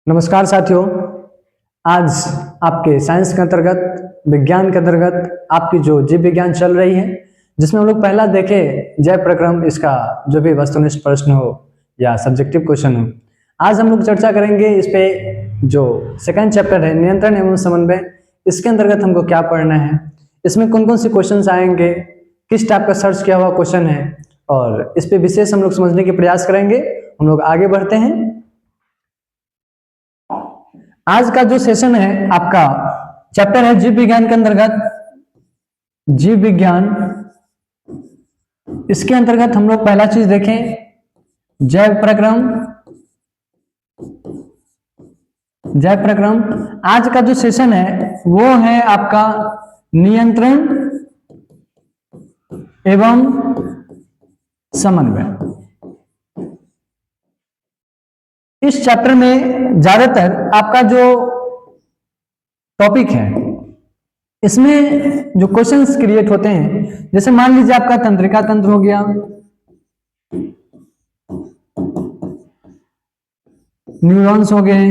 नमस्कार साथियों। आज आपके साइंस के अंतर्गत विज्ञान के अंतर्गत आपकी जो जीव विज्ञान चल रही है, जिसमें हम लोग पहला देखे जय प्रक्रम, इसका जो भी वस्तुनिष्ठ प्रश्न हो या सब्जेक्टिव क्वेश्चन हो। आज हम लोग चर्चा करेंगे इस पे जो सेकंड चैप्टर है नियंत्रण एवं समन्वय, इसके अंतर्गत हमको क्या पढ़ना है, इसमें कौन कौन से क्वेश्चन आएंगे, किस टाइप का सर्च किया हुआ क्वेश्चन है, और इस पे विशेष हम लोग समझने के प्रयास करेंगे। हम लोग आगे बढ़ते हैं। आज का जो सेशन है आपका चैप्टर है जीव विज्ञान के अंतर्गत जीव विज्ञान। इसके अंतर्गत हम लोग पहला चीज देखें जैव प्रक्रम। जैव प्रक्रम आज का जो सेशन है वो है आपका नियंत्रण एवं समन्वय। इस चैप्टर में ज्यादातर आपका जो टॉपिक है इसमें जो क्वेश्चंस क्रिएट होते हैं, जैसे मान लीजिए आपका तंत्रिका तंत्र हो गया, न्यूरॉन्स हो गए,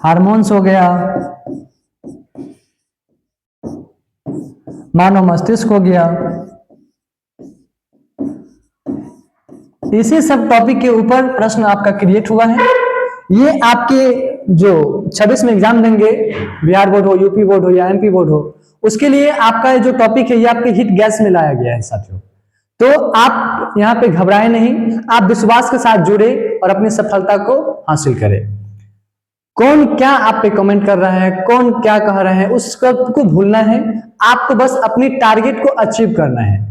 हार्मोन्स हो गया, मानव मस्तिष्क हो गया। इसी सब टॉपिक के ऊपर प्रश्न आपका क्रिएट हुआ है। ये आपके जो 26 में एग्जाम देंगे, बिहार बोर्ड हो, यूपी बोर्ड हो या एमपी बोर्ड हो, उसके लिए आपका जो टॉपिक है ये आपके हिट गैस में लाया गया है साथियों। तो आप यहाँ पे घबराए नहीं, आप विश्वास के साथ जुड़े और अपनी सफलता को हासिल करें। कौन क्या आप पे कमेंट कर रहा है, कौन क्या कह रहा है, उसको भूलना है। आपको बस अपनी टारगेट को अचीव करना है।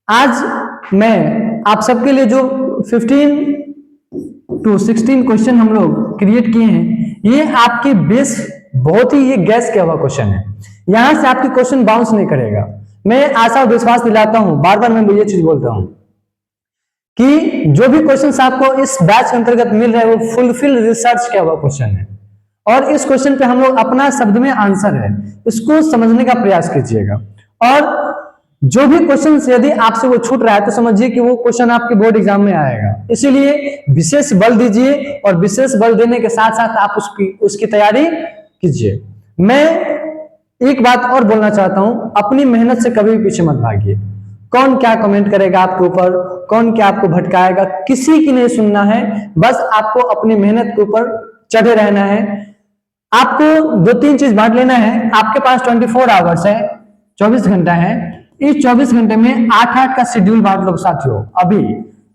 आज मैं आप सबके लिए जो 15 to 16 क्वेश्चन हम लोग क्रिएट किए हैं, ये आपके बेस बहुत ही ये गैस किया हुआ क्वेश्चन है। यहां से आपकी क्वेश्चन बाउंस नहीं करेगा। मैं आशा और विश्वास दिलाता हूं, बार बार मैं ये चीज बोलता हूं कि जो भी क्वेश्चन आपको इस बैच के अंतर्गत मिल रहा है वो फुलफिल रिसर्च किया हुआ क्वेश्चन है, और इस क्वेश्चन पे हम लोग अपना शब्द में आंसर है, इसको समझने का प्रयास कीजिएगा। और जो भी क्वेश्चन यदि आपसे वो छूट रहा है तो समझिए कि वो क्वेश्चन आपके बोर्ड एग्जाम में आएगा। इसीलिए विशेष बल दीजिए, और विशेष बल देने के साथ साथ आप उसकी तैयारी कीजिए। मैं एक बात और बोलना चाहता हूं, अपनी मेहनत से कभी भी पीछे मत भागिए। कौन क्या कमेंट करेगा आपके ऊपर, कौन क्या आपको भटकाएगा, किसी की नहीं सुनना है। बस आपको अपनी मेहनत के ऊपर चढ़े रहना है। आपको 2-3 चीज बांट लेना है। आपके पास 24 आवर्स है, 24 घंटा है। इस 24 घंटे में 8-8 का शेड्यूल बांट लो साथियों। अभी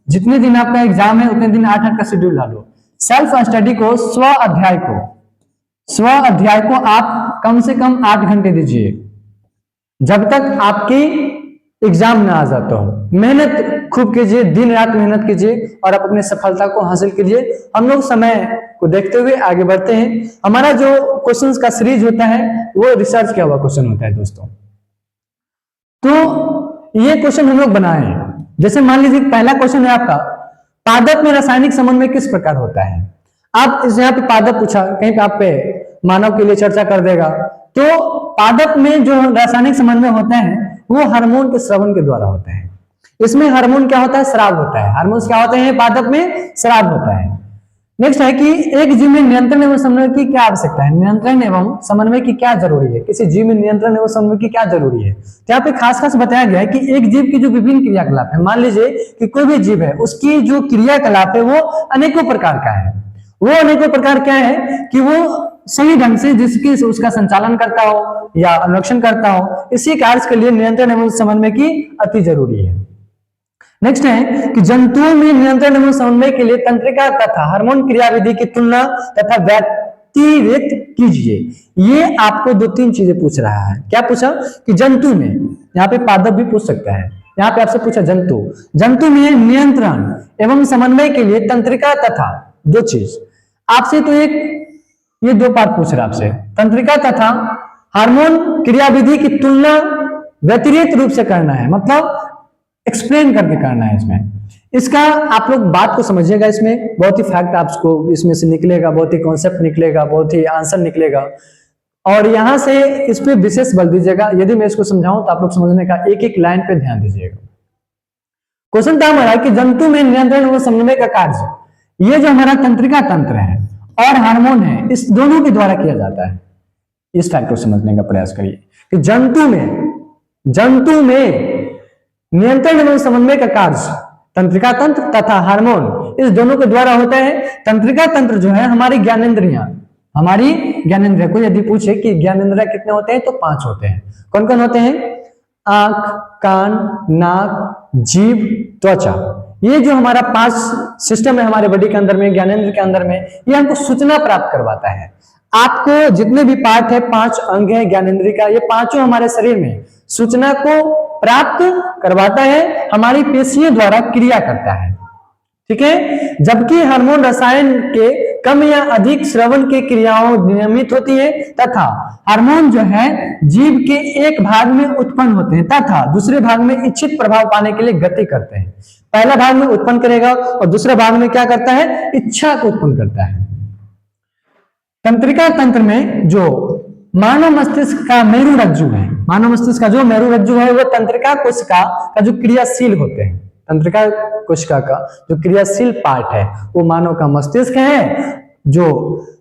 जितने दिन आपका एग्जाम है उतने दिन 8-8 का शेड्यूल डालो। सेल्फ स्टडी को, स्व अध्याय को आप कम से कम 8 घंटे दीजिए, जब तक आपकी एग्जाम ना आ जाता हो। मेहनत खूब कीजिए, दिन रात मेहनत कीजिए और आप अपनी सफलता को हासिल कीजिए। हम लोग समय को देखते हुए आगे बढ़ते हैं। हमारा जो क्वेश्चंस का सीरीज होता है वो रिसर्च किया हुआ क्वेश्चन होता है दोस्तों। तो ये क्वेश्चन हम लोग बनाए हैं। जैसे मान लीजिए पहला क्वेश्चन है आपका, पादप में रासायनिक समन्वय किस प्रकार होता है। आप इस यहाँ पे पादप पूछा, कहीं पे आप पे मानव के लिए चर्चा कर देगा। तो पादप में जो रासायनिक समन्वय होता है वो हार्मोन के स्रावन के द्वारा होता है। इसमें हार्मोन क्या होता है, स्राव होता है। हार्मोन क्या होते हैं, पादप में स्राव होता है। नेक्स्ट है कि एक जीव में नियंत्रण एवं समन्वय की क्या आवश्यकता है। नियंत्रण एवं समन्वय की क्या जरूरी है, किसी जीव में नियंत्रण एवं समन्वय की क्या जरूरी है। तो यहाँ पे खास बताया गया है कि एक जीव की जो विभिन्न क्रियाकलाप है, मान लीजिए कि कोई भी जीव है, उसकी जो क्रियाकलाप है वो अनेकों प्रकार का है। वो अनेकों प्रकार क्या है कि वो सही ढंग से जिसकी उसका संचालन करता हो या अनुरक्षण करता हो, इसी कार्य के लिए नियंत्रण एवं समन्वय की अति जरूरी है। नेक्स्ट है कि जंतुओं में नियंत्रण एवं समन्वय के लिए तंत्रिका तथा हार्मोन क्रियाविधि की तुलना तथा व्यतिरिक्त कीजिए। ये आपको 2-3 चीजें पूछ रहा है। क्या पूछा कि जंतु में, यहाँ पे पादप भी पूछ सकता है, यहाँ पे आपसे पूछा जंतु में नियंत्रण एवं समन्वय के लिए तंत्रिका तथा 2 चीज आपसे, तो ये 2 पार्ट पूछ रहा है आपसे, तंत्रिका तथा हार्मोन क्रियाविधि की तुलना व्यतिरिक्त रूप से करना है, मतलब एक्सप्लेन करके करना है। इसमें इसका आप लोग बात को समझिएगा। इसमें बहुत ही फैक्ट आपको इसमें से निकलेगा, बहुत ही कॉन्सेप्ट निकलेगा, बहुत ही आंसर निकलेगा, और यहां से इस पे विशेष बल दीजिएगा। यदि मैं इसको समझाऊं तो आप लोग समझने का एक लाइन पे ध्यान दीजिएगा। क्वेश्चन था हमारा कि जंतु में नियंत्रण व समन्वय का कार्य ये जो हमारा तंत्रिका तंत्र है और हार्मोन है, इस दोनों के द्वारा किया जाता है। इस फैक्ट को समझने का प्रयास करिए कि जंतु में नियंत्रण एवं समन्वय का कार्य तंत्रिका तंत्र तथा हार्मोन इस दोनों के द्वारा होता है। तंत्रिका तंत्र जो है हमारी ज्ञानेंद्रियां, कोई यदि पूछे कि ज्ञानेंद्रियां कितने होते हैं तो 5 होते हैं। कौन कौन होते हैं? आंख, कान, नाक, जीभ, त्वचा। ये जो हमारा 5 सिस्टम है हमारे बॉडी के अंदर में, ज्ञानेंद्र के अंदर में, ये हमको सूचना प्राप्त करवाता है। आपको जितने भी पार्ट है, 5 अंग है ज्ञानेंद्रिय का, ये पांचों हमारे शरीर में सूचना को प्राप्त करवाता है, हमारी पेशियों द्वारा क्रिया करता है। ठीक है, जबकि हार्मोन रसायन के कम या अधिक श्रवण की क्रियाओं नियमित होती है तथा हार्मोन जो है जीव के एक भाग में उत्पन्न होते हैं तथा दूसरे भाग में इच्छित प्रभाव पाने के लिए गति करते हैं। पहला भाग में उत्पन्न करेगा और दूसरे भाग में क्या करता है? इच्छा को उत्पन्न करता है। तंत्रिका तंत्र में जो मानव मस्तिष्क का मेरु रज्जु है, मानव मस्तिष्क का जो मेरु रज्जु है वो तंत्रिका कोशिका का जो क्रियाशील होते हैं, तंत्रिका कोशिका का जो क्रियाशील पार्ट है वो मानव का मस्तिष्क है, जो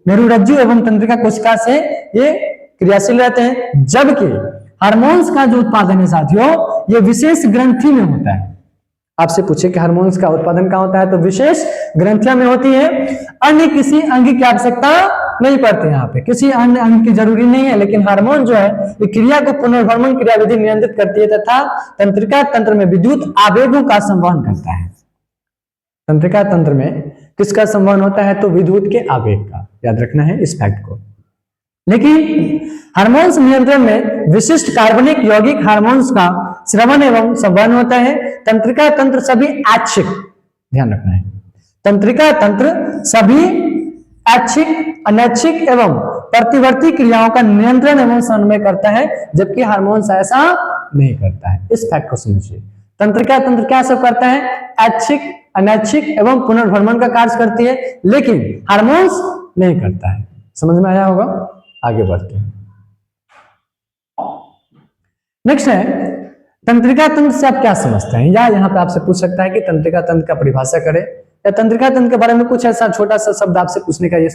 मेरु रज्जु एवं तंत्रिका कोशिका से ये क्रियाशील रहते हैं। जबकि हार्मोन्स का जो उत्पादन है साथियों, ये विशेष ग्रंथि में होता है। आपसे पूछे कि हार्मोन्स का उत्पादन कहाँ होता है तो विशेष ग्रंथियों में होती है। अन्य किसी अंग की आवश्यकता नहीं पड़ती, यहाँ पे किसी अन्य अंग की जरूरी नहीं है, लेकिन हार्मोन जो है ये क्रिया को पुनर्भ्रमण क्रियाविधि नियंत्रित करती है तथा तंत्रिका तंत्र में विद्युत आवेगों का संवहन करता है। तंत्रिका तंत्र में किसका संवहन होता है तो विद्युत के आवेग का, याद रखना है इस फैक्ट को। लेकिन हार्मोन्स नियंत्रण में विशिष्ट कार्बनिक यौगिक हार्मोन्स का श्रवण एवं संवहन होता है। तंत्रिका तंत्र सभी ऐच्छिक, ध्यान रखना है, तंत्रिका तंत्र सभी ऐच्छिक, अनैच्छिक एवं प्रतिवर्ती क्रियाओं का नियंत्रण एवं समन्वय करता है, जबकि हार्मोन्स ऐसा नहीं करता है। इस फैक्ट को समझिए, तंत्रिका तंत्र क्या सब करता है? ऐच्छिक, अनैच्छिक एवं पुनर्भ्रमण का कार्य करती है, लेकिन हार्मोन्स नहीं करता है। समझ में आया होगा? आगे बढ़ते हैं। नेक्स्ट है तंत्रिका तंत्र से आप क्या समझते हैं, या यहाँ पे आपसे पूछ सकता है कि तंत्रिका तंत्र का परिभाषा करें, या तंत्रिका तंत्र के बारे में कुछ ऐसा छोटा सा शब्द आपसे पूछने का ये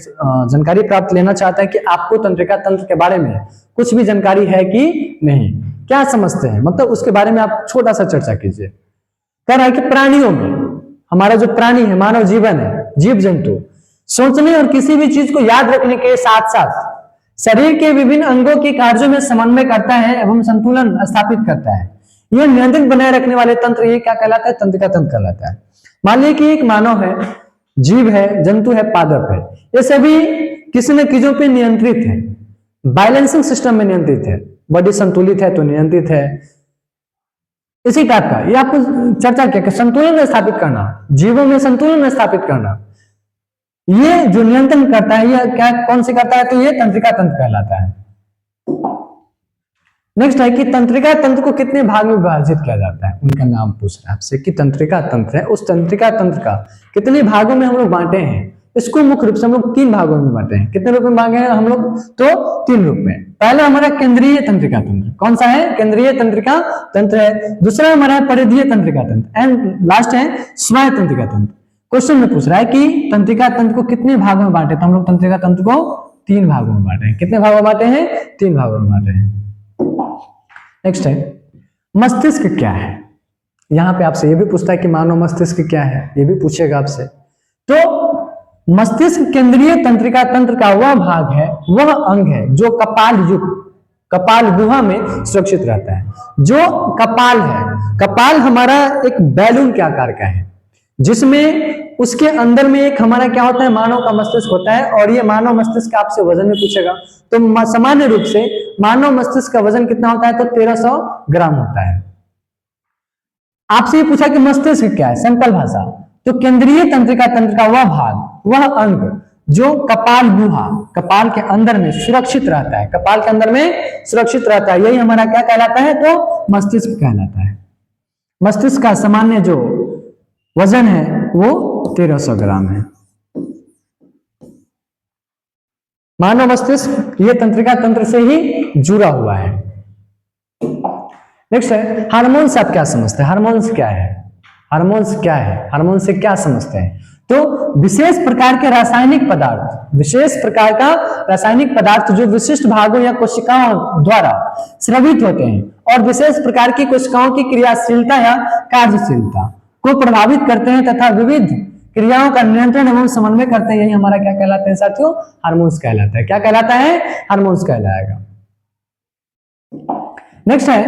जानकारी प्राप्त लेना चाहता है कि आपको तंत्रिका तंत्र के बारे में कुछ भी जानकारी है कि नहीं, क्या समझते हैं, मतलब उसके बारे में आप छोटा सा चर्चा कीजिए। कह रहा है कि प्राणियों में, हमारा जो प्राणी है, मानव जीवन है, जीव जंतु सोचने और किसी भी चीज को याद रखने के साथ साथ शरीर के विभिन्न अंगों के कार्यों में समन्वय करता है एवं संतुलन स्थापित करता है। यह नियंत्रण बनाए रखने वाले तंत्र ये क्या कहलाता है? तंत्रिका तंत्र कहलाता है। मान लीजिए कि एक मानव है, जीव है, जंतु है, पादप है, ये सभी किसी न चीजों पे नियंत्रित है, बैलेंसिंग सिस्टम में नियंत्रित है। बॉडी संतुलित है तो नियंत्रित है, इसी टाइप का ये आपको चर्चा किया कि संतुलन स्थापित करना, जीवों में संतुलन स्थापित करना, ये जो नियंत्रण करता है ये क्या, कौन से करता है तो ये तंत्रिका तंत्र कहलाता है। नेक्स्ट है कि तंत्रिका तंत्र को कितने भाग में विभाजित किया जाता है, उनका नाम पूछ रहा है आपसे कि तंत्रिका तंत्र है, उस तंत्रिका तंत्र का कितने भागों में हम लोग बांटे हैं। इसको मुख्य रूप से हम लोग 3 भागों में बांटे हैं। कितने रूप में बांटे हैं हम लोग तो 3 रूप में। पहला हमारा केंद्रीय तंत्रिका तंत्र, कौन सा है? केंद्रीय तंत्रिका तंत्र है। दूसरा हमारा है परिधीय तंत्रिका तंत्र, एंड लास्ट है स्वाय तंत्रिका तंत्र। क्वेश्चन में पूछ रहा है कि तंत्रिका तंत्र को कितने भागों में बांटे, तो हम लोग तंत्रिका तंत्र को 3 भागों में बांटे हैं। कितने भागों में बांटे हैं? 3 भागों में बांटे हैं। नेक्स्ट है मस्तिष्क क्या है। यहां पे आपसे ये भी पूछता है कि मानव मस्तिष्क क्या है, ये भी पूछेगा आपसे। तो मस्तिष्क केंद्रीय तंत्रिका तंत्र का वह भाग है, वह अंग है जो कपाल युक्त, कपाल गुहा में सुरक्षित रहता है। जो कपाल है, कपाल हमारा एक बैलून के आकार का है, जिसमें उसके अंदर में एक हमारा क्या होता है, मानव का मस्तिष्क होता है। और ये मानव मस्तिष्क आपसे वजन में पूछेगा तो सामान्य रूप से मानव मस्तिष्क का वजन कितना होता है तो 1300 ग्राम होता है। आपसे ये पूछा कि मस्तिष्क क्या है, सिंपल भाषा, तो केंद्रीय तंत्रिका तंत्र का वह भाग, वह अंग जो कपाल गुहा, कपाल के अंदर में सुरक्षित रहता है, कपाल के अंदर में सुरक्षित रहता है, यही हमारा क्या कहलाता है तो मस्तिष्क कहलाता है। मस्तिष्क का सामान्य जो वजन है वो 1300 ग्राम है। मानव मस्तिष्क ये तंत्रिका तंत्र से ही जुड़ा हुआ है। नेक्स्ट है हार्मोन्स। आप क्या समझते हैं हार्मोन्स क्या है? हार्मोन्स क्या है? हार्मोन्स से क्या समझते हैं? तो विशेष प्रकार के रासायनिक पदार्थ, विशेष प्रकार का रासायनिक पदार्थ जो विशिष्ट भागों या कोशिकाओं द्वारा स्रवित होते हैं और विशेष प्रकार की कोशिकाओं की क्रियाशीलता या कार्यशीलता को प्रभावित करते हैं तथा विविध क्रियाओं का नियंत्रण एवं समन्वय करते हैं, यही हमारा क्या कहलाते हैं साथियों? हार्मोन्स कहलाता है। क्या कहलाता है? हार्मोन्स कहलाएगा। नेक्स्ट है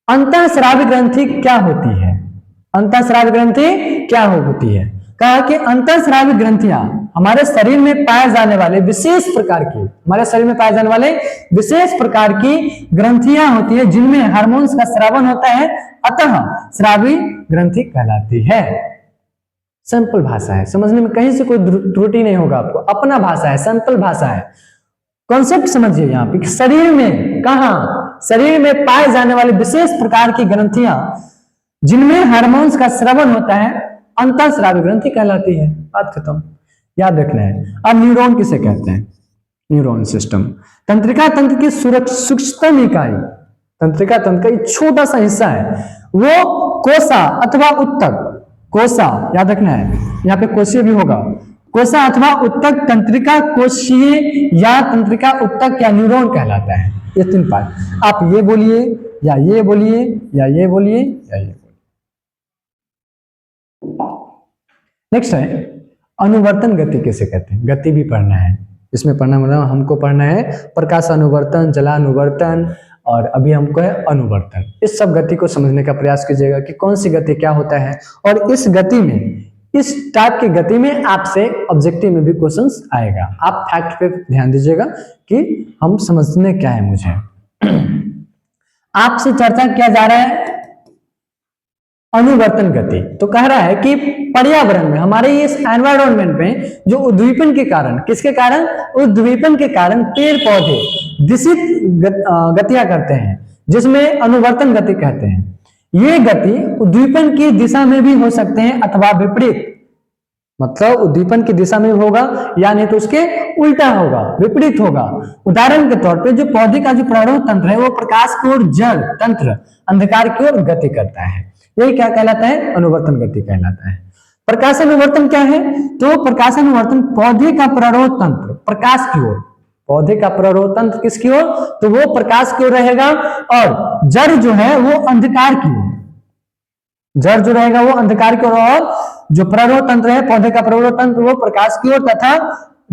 अंतःस्रावी ग्रंथि क्या होती है? अंतःस्रावी ग्रंथि क्या होती है? कहा कि अंतःस्रावी ग्रंथियां हमारे शरीर में पाए जाने वाले विशेष प्रकार की, हमारे शरीर में पाए जाने वाले विशेष प्रकार की ग्रंथियां होती है जिनमें हार्मोन्स का स्रावन होता है, अतः स्रावी ग्रंथि कहलाती है। सिंपल भाषा है, समझने में कहीं से कोई त्रुटि नहीं होगा आपको, अपना भाषा है, सिंपल भाषा है। कॉन्सेप्ट समझिए यहाँ पे, शरीर में कहा, शरीर में पाए जाने वाले विशेष प्रकार की ग्रंथियां जिनमें हार्मोन्स का स्रावन होता है अंतःस्रावी ग्रंथि कहलाती है। बात खत्म, याद रखना है। अब न्यूरॉन किसे कहते हैं? न्यूरॉन सिस्टम तंत्रिका तंत्र की सूक्ष्मतम इकाई, तंत्रिका तंत्र का छोटा सा हिस्सा है वो कोसा अथवा उत्तक, कोसा याद रखना है, यहाँ पे कोशीय भी होगा, कोसा अथवा उत्तक तंत्रिका कोशीय या तंत्रिका उत्तक या न्यूरॉन कहलाता है। ये तीन पार्ट, आप ये बोलिए या ये बोलिए या ये बोलिए या ये बोलिए। नेक्स्ट है अनुवर्तन गति किसे कहते हैं? गति भी पढ़ना है इसमें, पढ़ना मतलब हमको पढ़ना है प्रकाश अनुवर्तन, जलानुवर्तन और अभी हमको है अनुवर्तन। इस सब गति को समझने का प्रयास कीजिएगा कि कौन सी गति क्या होता है, और इस गति में, इस टाइप की गति में आपसे ऑब्जेक्टिव में भी क्वेश्चंस आएगा। आप फैक्ट पे ध्यान दीजिएगा कि हम समझने क्या है मुझे। आपसे चर्चा किया जा रहा है अनुवर्तन गति। तो कह रहा है कि पर्यावरण में, हमारे इस एनवायरमेंट में जो उद्दीपन के कारण, किसके कारण? उद्दीपन के कारण पेड़ पौधे दिशित गतियां करते हैं जिसमें अनुवर्तन गति कहते हैं। ये गति उद्दीपन की दिशा में भी हो सकते हैं अथवा विपरीत, मतलब उद्दीपन की दिशा में होगा या नहीं तो उसके उल्टा होगा, विपरीत होगा। उदाहरण के तौर पे जो पौधे का जो प्राणों तंत्र है वो प्रकाश की ओर, जल तंत्र अंधकार की ओर गति करता है। यही क्या कहलाता है? अनुवर्तन गति कहलाता है। प्रकाशानुवर्तन क्या है? तो प्रकाशानुवर्तन पौधे का प्राणों तंत्र प्रकाश की ओर, पौधे का प्राणों तंत्र किसकी ओर? तो वो प्रकाश की ओर रहेगा, और जड़ जो है वो अंधकार की ओर, जड़ जो रहेगा वो अंधकार की ओर, और जो प्राणों तंत्र है पौधे का प्राणों तंत्र वो प्रकाश की ओर, तथा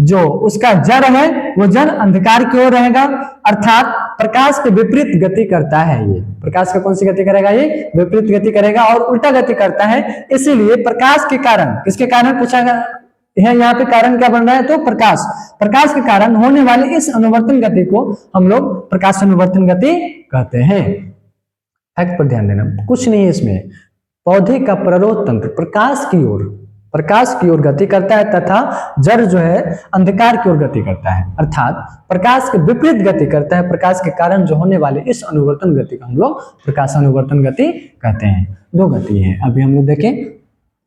जो उसका जड़ है वो जड़ अंधकार की ओर रहेगा। अर्थात प्रकाश के विपरीत गति करता है। ये प्रकाश का कौन सी गति करेगा? ये विपरीत गति करेगा और उल्टा गति करता है। इसीलिए प्रकाश के कारण, किसके कारण पूछा गया है यहाँ पे, कारण क्या बन रहा है? तो प्रकाश, प्रकाश के कारण होने वाले इस अनुवर्तन गति को हम लोग प्रकाश अनुवर्तन गति कहते हैं। फैक्ट पर ध्यान देना, कुछ नहीं है इसमें। पौधे का प्राणों तंत्र प्रकाश की ओर गति करता है तथा जड़ जो है अंधकार की ओर गति करता है, अर्थात प्रकाश के विपरीत गति करता है। प्रकाश के कारण जो होने वाले इस अनुवर्तन गति को हम लोग प्रकाशानुवर्तन गति कहते हैं। दो गति है, अभी हम लोग देखें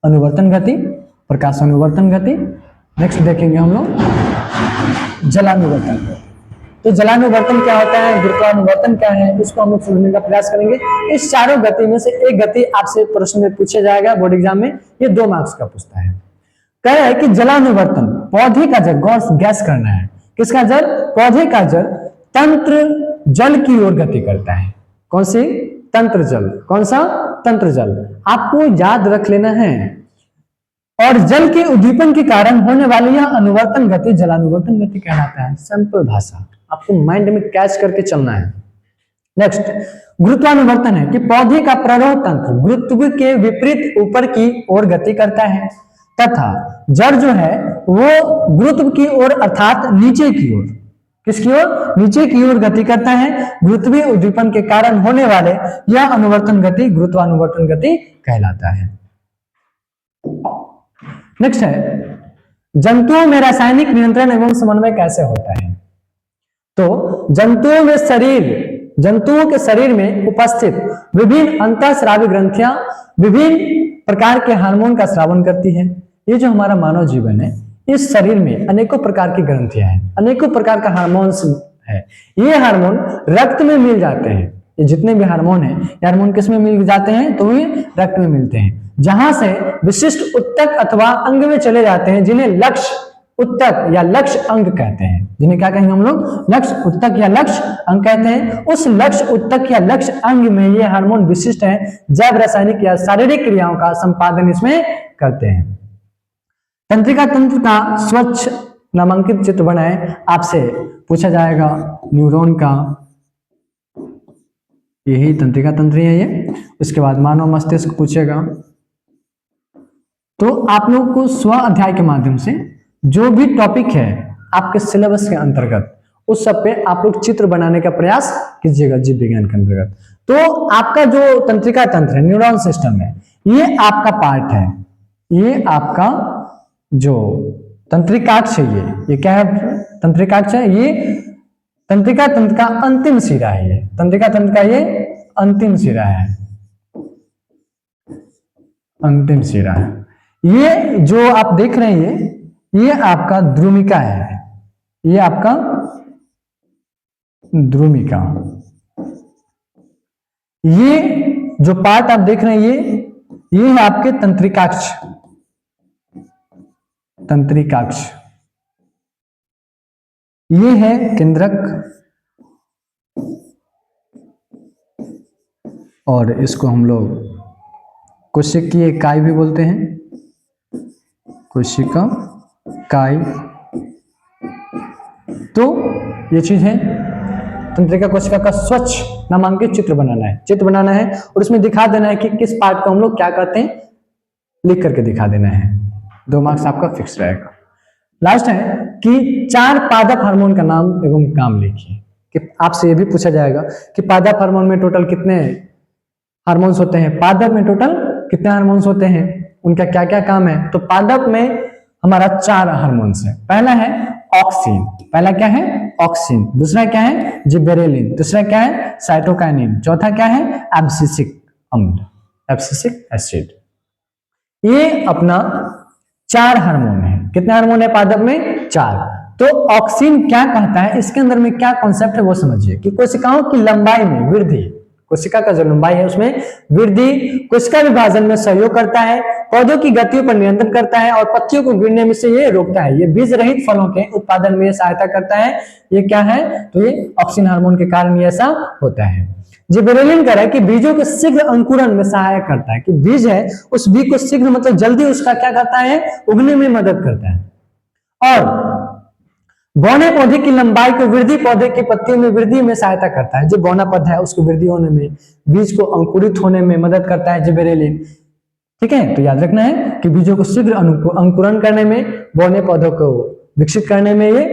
अनुवर्तन गति, प्रकाशानुवर्तन गति। नेक्स्ट देखेंगे हम लोग जलानुवर्तन गति। तो जलानुवर्तन क्या होता है, गुरुत्वानुवर्तन क्या है, इसको हम लोग समझने का प्रयास करेंगे। इस चारों गति में से एक गति आपसे प्रश्न में पूछा जाएगा बोर्ड एग्जाम में, ये 2 मार्क्स का पूछता है। कह रहा है कि जलानुवर्तन पौधे का जड़, गैस करना है, किसका जड़? पौधे का जड़ तंत्र जल की ओर गति करता है। कौन सी? तंत्र जल। कौन सा? तंत्र जल। आपको याद रख लेना है। और जल के उद्दीपन के कारण होने वाली यह अनुवर्तन गति जलानुवर्तन गति कहलाता है। सिंपल भाषा, आपको माइंड में कैच करके चलना है। नेक्स्ट गुरुत्वानुवर्तन है कि पौधे का प्राणों तंत्र गुरुत्व के विपरीत ऊपर की ओर गति करता है तथा जड़ जो है वो गुरुत्व की ओर अर्थात नीचे की ओर, किसकी ओर? नीचे की ओर गति करता है। गुरुत्वीय उद्दीपन के कारण होने वाले यह अनुवर्तन गति गुरुत्वानुवर्तन गति कहलाता है। नेक्स्ट है जंतुओं में रासायनिक नियंत्रण एवं समन्वय कैसे होता है? तो जंतुओं के शरीर में उपस्थित विभिन्न अंतःस्रावी ग्रंथियां विभिन्न प्रकार के हार्मोन का स्रावन करती है। ये जो हमारा मानव जीवन है, इस शरीर में अनेकों प्रकार की ग्रंथियां हैं, अनेकों प्रकार का हार्मोन्स है। ये हार्मोन रक्त में मिल जाते हैं। ये जितने भी हार्मोन है, ये हार्मोन किस में मिल जाते हैं? तो ये रक्त में मिलते हैं। जहां से विशिष्ट उत्तक अथवा अंग में चले जाते हैं, जिन्हें लक्ष्य उत्तक या लक्ष्य अंग कहते हैं। जिन्हें क्या कहेंगे हम लोग? लक्ष्य उत्तक या लक्ष्य अंग कहते हैं। उस लक्ष्य उत्तक या लक्ष्य अंग में ये हार्मोन विशिष्ट है, जैव रासायनिक या शारीरिक क्रियाओं का संपादन इसमें करते हैं। तंत्रिका तंत्र का स्वच्छ नामांकित चित्र बनाए, आपसे पूछा जाएगा न्यूरॉन का, यही तंत्रिका तंत्र है ये। उसके बाद मानव मस्तिष्क पूछेगा। तो आप लोग को स्व अध्याय के माध्यम से जो भी टॉपिक है आपके सिलेबस के अंतर्गत, उस सब पे आप लोग चित्र बनाने का प्रयास कीजिएगा जीव विज्ञान के अंतर्गत। तो आपका जो तंत्रिका तंत्र है, न्यूरॉन सिस्टम है, ये आपका पार्ट है, ये आपका जो तंत्रिकाक्ष है, ये क्या है? तंत्रिकाक्ष है। ये तंत्रिका तंत्र का अंतिम सिरा है। ये तंत्रिका तंत्र का ये अंतिम सिरा है, अंतिम सिरा है। ये जो आप देख रहे हैं ये आपका द्रुमिका है, ये आपका द्रुमिका। ये जो पार्ट आप देख रहे हैं ये है आपके तंत्रिकाक्ष, तंत्रिकाक्ष। ये है केंद्रक, और इसको हम लोग कोशिकीय इकाई भी बोलते हैं, कोशिका इकाई। तो ये चीज है, तंत्रिका कोशिका का स्वच्छ नामांकित चित्र बनाना है, चित्र बनाना है और उसमें दिखा देना है कि किस पार्ट को हम लोग क्या कहते हैं, लिख करके दिखा देना है। 2 मार्क्स आपका फिक्स रहेगा। लास्ट है कि 4 पादप हार्मोन का नाम एवं काम लिखिए। कि आपसे ये भी पूछा जाएगा कि पादप हार्मोन में टोटल कितने हार्मोन्स होते हैं, पादप में टोटल कितने हार्मोन्स होते हैं, उनका क्या क्या काम है। तो पादप में हमारा 4 हार्मोन्स है। पहला है ऑक्सिन, पहला क्या है? ऑक्सिन। दूसरा क्या है? जिबेरेलिन। तीसरा क्या है? साइटोकाइनिन। चौथा क्या है? एब्सिसिक अम्ल, एब्सिसिक एसिड। ये अपना 4 हार्मोन है। कितने हार्मोन है पादप में? 4। तो ऑक्सिन क्या कहता है, इसके अंदर में क्या कॉन्सेप्ट है वो समझिए कि कोशिकाओं की लंबाई में वृद्धि, कोशिका का जो लंबाई है उसमें वृद्धि, कोशिका विभाजन में सहयोग करता है, पौधों की गतियों पर नियंत्रण करता है और पत्तियों को गिरने में से ये रोकता है। ये बीज रहित फलों के उत्पादन में सहायता करता है। ये क्या है? तो ये ऑक्सिन हार्मोन के कारण ये ऐसा होता है। जिबेरेलिन कह रहा है कि बीजों के शीघ्र अंकुरण में सहायक करता है, कि बीज है उस बीज को शीघ्र मतलब जल्दी उसका क्या करता है? उगने में मदद करता है। और बौने पौधे की लंबाई को वृद्धि, पौधे की पत्तियों में वृद्धि में सहायता करता है। जो बौना पौधा है उसको वृद्धि होने में, बीज को अंकुरित होने में मदद करता है जिबेरेलिन। ठीक है, तो याद रखना है कि बीजों को शीघ्र अंकुरण करने में, बौने पौधों को विकसित करने में ये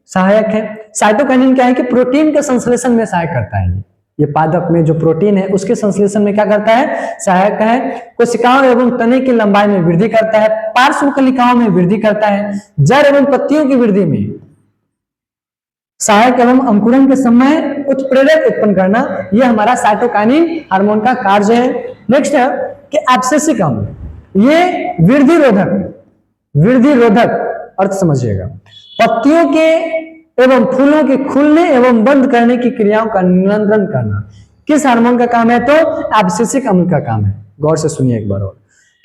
सहायक है। साइटोकाइनिन क्या है कि प्रोटीन के संश्लेषण में सहायक करता है। ये पादप में जो प्रोटीन है उसके संश्लेषण में क्या करता है? सहायक है। कोशिकाओं एवं तने की लंबाई में वृद्धि करता है, पार्श्व कलिकाओं में वृद्धि करता है, जड़ एवं पत्तियों की वृद्धि में सहायक एवं अंकुरण के समय उत्प्रेरक उत्पन्न करना, यह हमारा साइटोकाइनिन हार्मोन का कार्य है। नेक्स्ट है कि एब्सिसिक अम्ल, ये वृद्धि रोधक, वृद्धि रोधक अर्थ समझिएगा, पत्तियों के एवं फूलों के खुलने एवं बंद करने की क्रियाओं का नियंत्रण करना किस हार्मोन का काम है? तो एब्सिसिक अम्ल का काम है। गौर से सुनिए एक बार और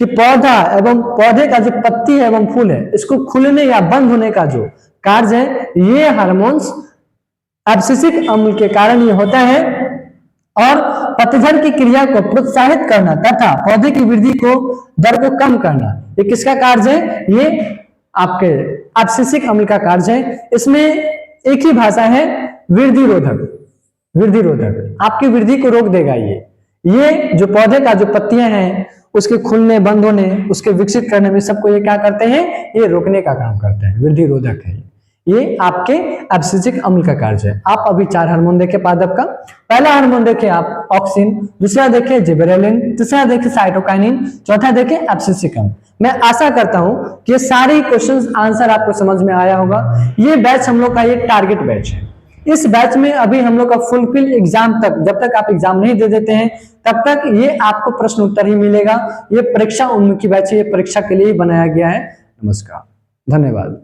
कि पौधा एवं पौधे का जो पत्ती एवं फूल है इसको खुलने या बंद होने का जो कार्य है, ये हार्मोन्स एब्सिसिक अम्ल के कारण ये होता है। और पतझड़ की क्रिया को प्रोत्साहित करना तथा पौधे की वृद्धि को दर को कम करना, ये किसका कार्य है? ये आपके एब्सिसिक अम्ल का कार्य है। इसमें एक ही भाषा है, वृद्धि रोधक, वृद्धि रोधक आपकी वृद्धि को रोक देगा। ये जो पौधे का जो पत्तियां हैं उसके खुलने बंद होने, उसके विकसित करने में सबको ये क्या करते हैं? ये रोकने का काम करते हैं, वृद्धि रोधक है। ये आपके एब्सिसिक अम्ल का कार्य है। आप अभी 4 हार्मोन देखे पादप का। पहला हार्मोन देखे आप ऑक्सिन, दूसरा देखे जिबेरेलिन, तीसरा देखे साइटोकाइनिन, चौथा देखे एब्सिसिक अम्ल। मैं आशा करता हूं कि ये सारे क्वेश्चंस आंसर आपको समझ में आया होगा। ये बैच हम लोग का ये टारगेट बैच है। इस बैच में अभी हम लोग का फुलफिल एग्जाम तक, जब तक आप एग्जाम नहीं दे देते हैं तब तक ये आपको प्रश्न उत्तर ही मिलेगा। ये परीक्षा उन्मुखी बैच है, ये परीक्षा के लिए ही बनाया गया है। नमस्कार, धन्यवाद।